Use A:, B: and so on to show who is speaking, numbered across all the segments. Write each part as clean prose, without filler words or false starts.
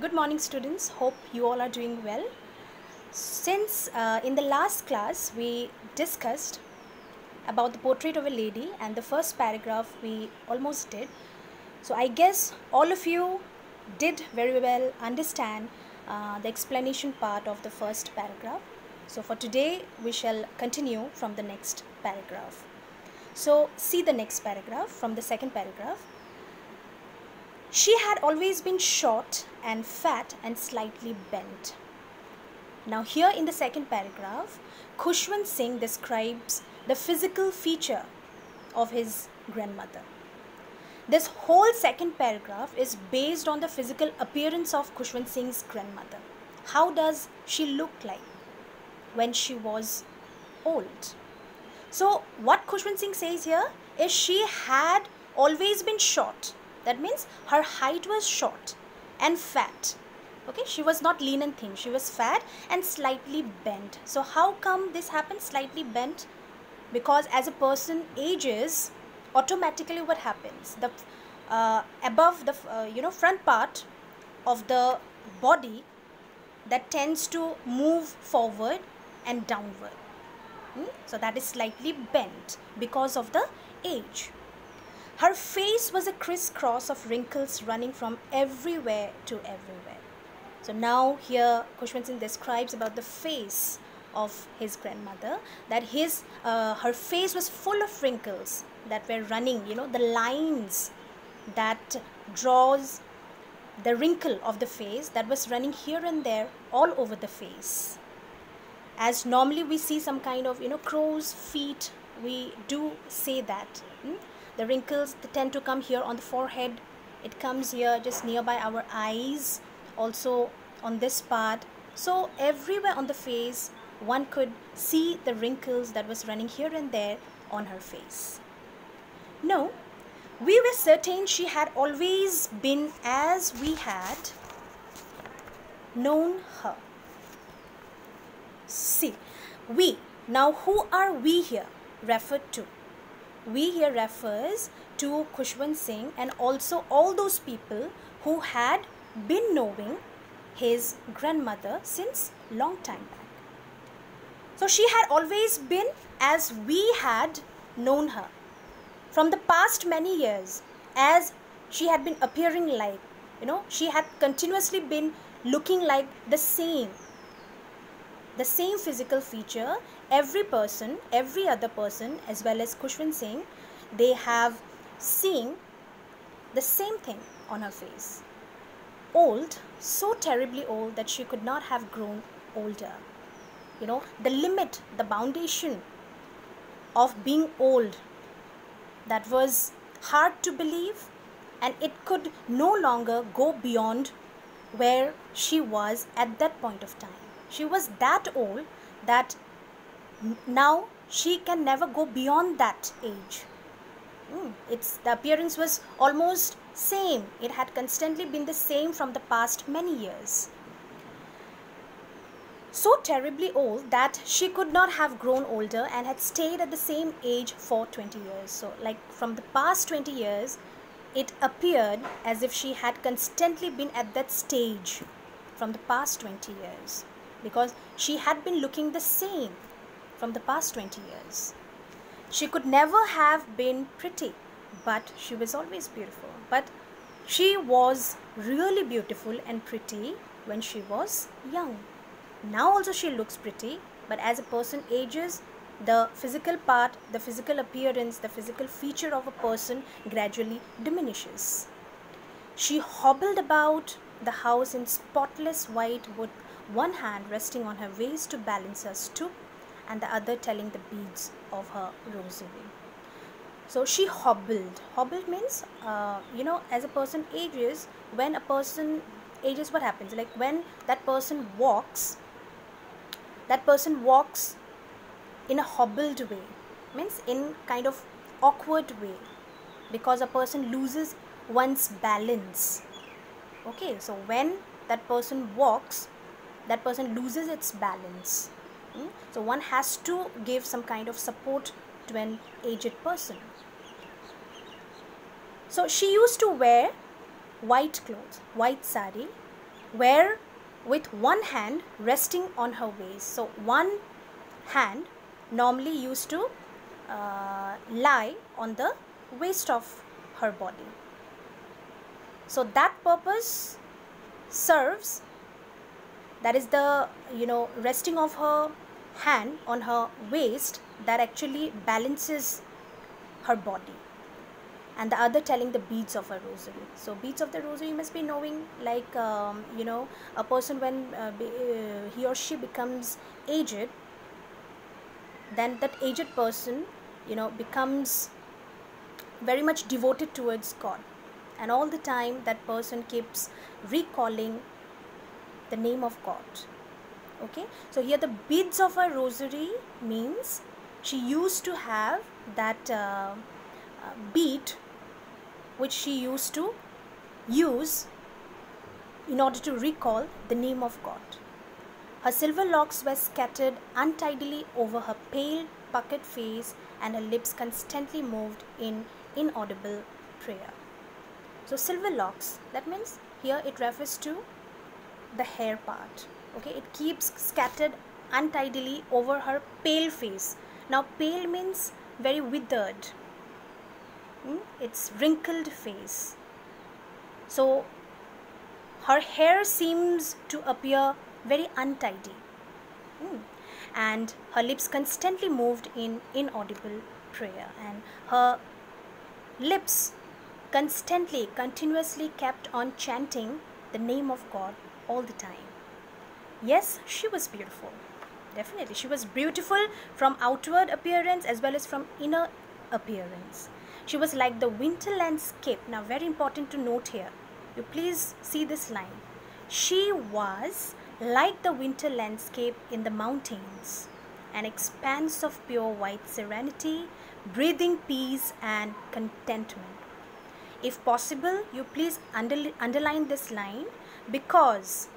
A: Good morning, students. Hope you all are doing well. Since in the last class we discussed about the portrait of a lady and the first paragraph we almost did. So I guess all of you did very well understand the explanation part of the first paragraph. So for today we shall continue from the next paragraph. So see the next paragraph from the second paragraph. She had always been short and fat and slightly bent. Now here in the second paragraph, Khushwant Singh describes the physical feature of his grandmother. This whole second paragraph is based on the physical appearance of Khushwant Singh's grandmother. How does she look like when she was old? So what Khushwant Singh says here is she had always been short. That means her height was short and fat. Okay, she was not lean and thin. She was fat and slightly bent. So how come this happens, slightly bent? Because as a person ages, automatically what happens? The above the front part of the body that tends to move forward and downward. So that is slightly bent because of the age. Her face was a crisscross of wrinkles running from everywhere to everywhere. So now here Khushwant Singh describes about the face of his grandmother, that her face was full of wrinkles that were running, the lines that draws the wrinkle of the face that was running here and there all over the face. As normally we see some kind of, crow's feet, we do say that. The wrinkles tend to come here on the forehead. It comes here just nearby our eyes, also on this part. So everywhere on the face, one could see the wrinkles that was running here and there on her face. No, we were certain she had always been as we had known her. See, we. Now who are we here referred to? We here refers to Khushwant Singh and also all those people who had been knowing his grandmother since long time back. So she had always been as we had known her. From the past many years, as she had been appearing like, she had continuously been looking like the same physical feature. Every person, every other person, as well as Khushwant Singh, they have seen the same thing on her face. Old, so terribly old that she could not have grown older. The limit, the foundation of being old, that was hard to believe, and it could no longer go beyond where she was at that point of time. She was that old that now she can never go beyond that age. The appearance was almost same. It had constantly been the same from the past many years. So terribly old that she could not have grown older and had stayed at the same age for 20 years. So like from the past 20 years, it appeared as if she had constantly been at that stage from the past 20 years. Because she had been looking the same from the past 20 years. She could never have been pretty, but she was always beautiful. But she was really beautiful and pretty when she was young. Now also she looks pretty, but as a person ages, the physical part, the physical appearance, the physical feature of a person gradually diminishes. She hobbled about the house in spotless white with one hand resting on her waist to balance her stoop and the other telling the beads of her rosary. So she hobbled. Hobbled means, as a person ages, when a person ages, what happens? Like when that person walks in a hobbled way, means in kind of awkward way, because a person loses one's balance. Okay, so when that person walks, that person loses its balance. So one has to give some kind of support to an aged person. So she used to wear white clothes, white sari, where with one hand resting on her waist. So one hand normally used to lie on the waist of her body. So that purpose serves, that is the resting of her hand on her waist, that actually balances her body, and the other telling the beads of a rosary. So beads of the rosary you must be knowing, like a person when he or she becomes aged, then that aged person becomes very much devoted towards God, and all the time that person keeps recalling the name of God. Okay, so here the beads of a rosary means she used to have that bead which she used to use in order to recall the name of God. Her silver locks were scattered untidily over her pale, puckered face, and her lips constantly moved in inaudible prayer. So silver locks, that means here it refers to the hair part. Okay, it keeps scattered untidily over her pale face. Now pale means very withered. It's wrinkled face. So her hair seems to appear very untidy, and her lips constantly moved in inaudible prayer, and her lips continuously kept on chanting the name of God all the time. Yes, she was beautiful. Definitely, she was beautiful from outward appearance as well as from inner appearance. She was like the winter landscape. Now, very important to note here. You please see this line. She was like the winter landscape in the mountains, an expanse of pure white serenity, breathing peace and contentment. If possible, you please underline this line, because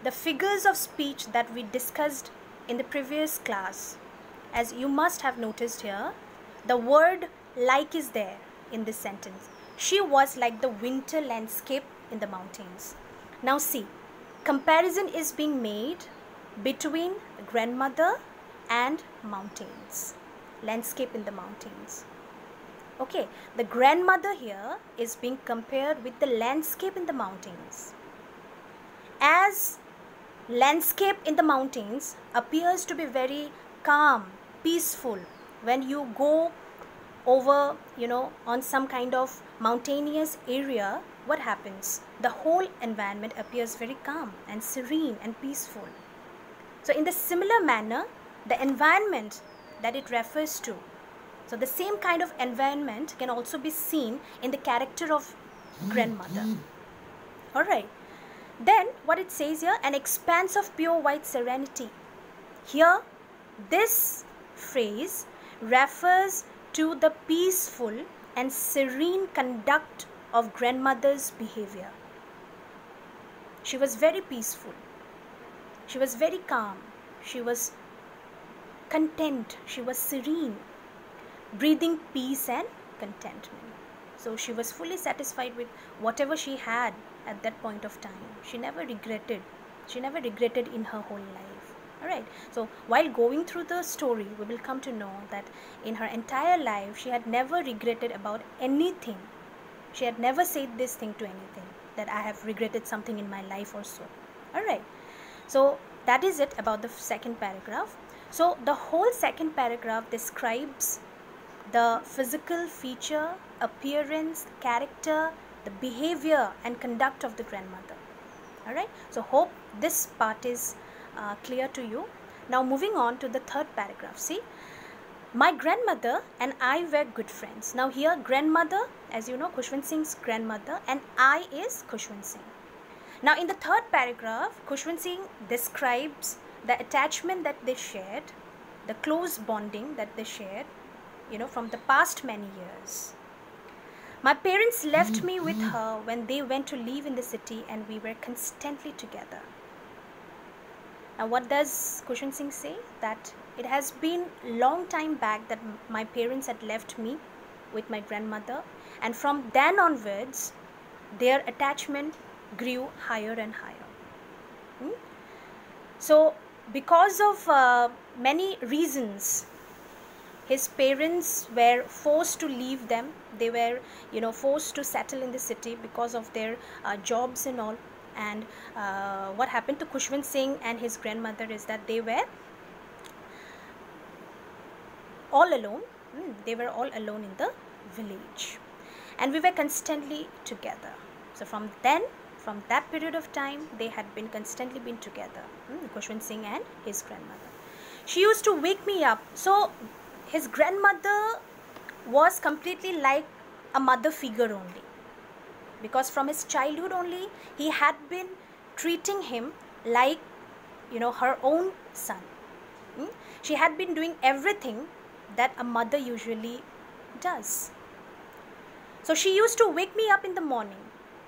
A: the figures of speech that we discussed in the previous class, as you must have noticed here, the word like is there in this sentence. She was like the winter landscape in the mountains. Now see, comparison is being made between grandmother and mountains, landscape in the mountains. Okay, the grandmother here is being compared with the landscape in the mountains. As landscape in the mountains appears to be very calm, peaceful, when you go over on some kind of mountainous area, what happens? The whole environment appears very calm and serene and peaceful. So in the similar manner, the environment that it refers to, so the same kind of environment can also be seen in the character of grandmother. Alright, then what it says here, an expanse of pure white serenity. Here this phrase refers to the peaceful and serene conduct of grandmother's behavior. She was very peaceful. She was very calm. She was content. She was serene, breathing peace and contentment. So she was fully satisfied with whatever she had at that point of time. She never regretted. She never regretted in her whole life. Alright, so while going through the story, we will come to know that in her entire life, she had never regretted about anything. She had never said this thing to anything, that I have regretted something in my life or so. Alright, so that is it about the second paragraph. So the whole second paragraph describes the physical feature, appearance, character, the behavior and conduct of the grandmother. Alright, so hope this part is clear to you. Now moving on to the third paragraph. See, my grandmother and I were good friends. Now here grandmother, as you know, Khushwant Singh's grandmother, and I is Khushwant Singh. Now in the third paragraph, Khushwant Singh describes the attachment that they shared, the close bonding that they shared, from the past many years. My parents left me with her when they went to live in the city, and we were constantly together. Now what does Khushwant Singh say? That it has been long time back that my parents had left me with my grandmother, and from then onwards their attachment grew higher and higher. So because of many reasons, his parents were forced to leave them. They were, forced to settle in the city because of their jobs and all. And what happened to Khushwant Singh and his grandmother is that they were all alone. They were all alone in the village, and we were constantly together. So from that period of time, they had been constantly been together, Khushwant Singh and his grandmother. She used to wake me up. So his grandmother was completely like a mother figure only, because from his childhood only he had been treating him like, her own son. She had been doing everything that a mother usually does. So she used to wake me up in the morning,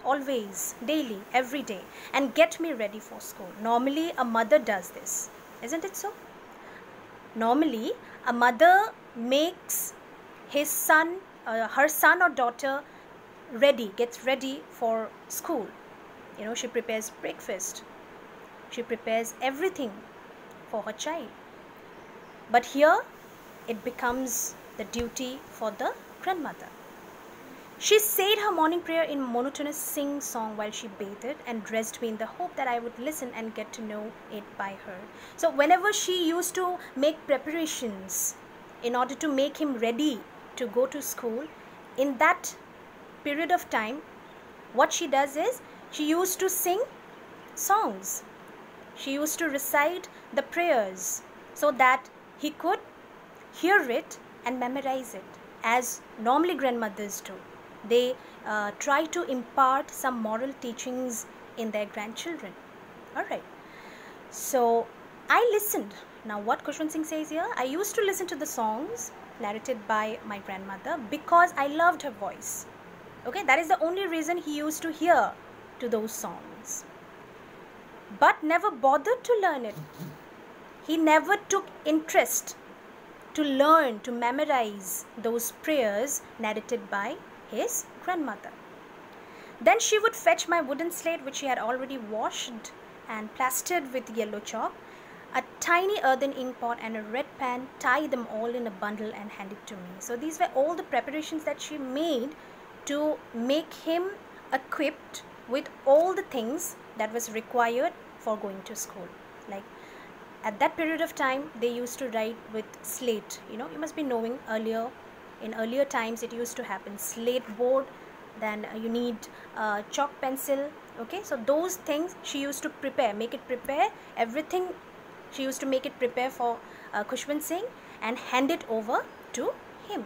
A: always, daily, every day, and get me ready for school. Normally a mother does this, isn't it so? Normally a mother makes his son, her son or daughter gets ready for school. She prepares breakfast, she prepares everything for her child. But here it becomes the duty for the grandmother. She said her morning prayer in monotonous sing song while she bathed and dressed me in the hope that I would listen and get to know it by her. So whenever she used to make preparations in order to make him ready to go to school, in that period of time, what she does is she used to sing songs. She used to recite the prayers so that he could hear it and memorize it, as normally grandmothers do. They try to impart some moral teachings in their grandchildren. Alright. So I listened. Now what Khushwant Singh says here, I used to listen to the songs narrated by my grandmother because I loved her voice. Okay, that is the only reason he used to hear to those songs, but never bothered to learn it. He never took interest to learn, to memorize those prayers narrated by his grandmother. Then she would fetch my wooden slate, which she had already washed and plastered with yellow chalk, a tiny earthen ink pot and a red pen, tie them all in a bundle and hand it to me. So these were all the preparations that she made to make him equipped with all the things that was required for going to school. Like at that period of time, they used to write with slate. You must be knowing in earlier times it used to happen. Slate board, then you need chalk pencil. Okay, so those things she used to prepare everything. She used to make it prepare for Khushwant Singh and hand it over to him.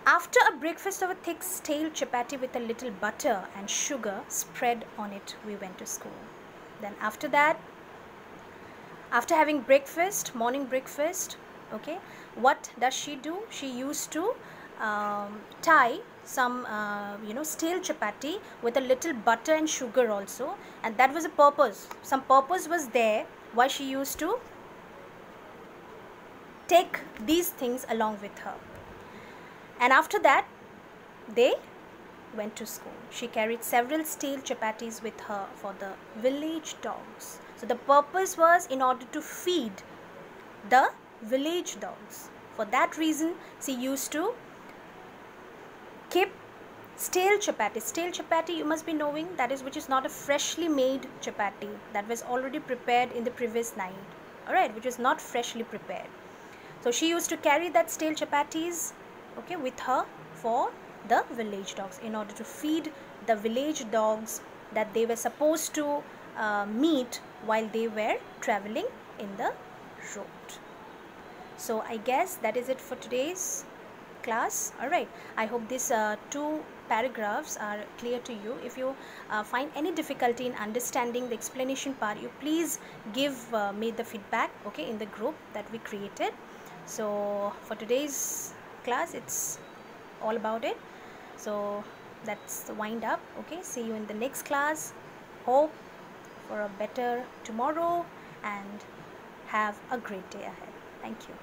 A: After a breakfast of a thick stale chapati with a little butter and sugar spread on it, we went to school. Then after that, after having breakfast, morning breakfast, okay, what does she do? She used to tie some stale chapati with a little butter and sugar also, and that was a purpose. Some purpose was there why she used to take these things along with her. And after that, they went to school. She carried several stale chapatis with her for the village dogs. So the purpose was in order to feed the village dogs. For that reason, she used to keep stale chapati. Stale chapati, you must be knowing, that is which is not a freshly made chapati, that was already prepared in the previous night. Alright, which was not freshly prepared. So she used to carry that stale chapatis, okay, with her for the village dogs in order to feed the village dogs that they were supposed to meet while they were traveling in the road. So I guess that is it for today's class. Alright, I hope these two paragraphs are clear to you. If you find any difficulty in understanding the explanation part, you please give me the feedback, okay, in the group that we created. So for today's class, it's all about it. So that's the wind up. Okay, see you in the next class. Hope for a better tomorrow and have a great day ahead. Thank you.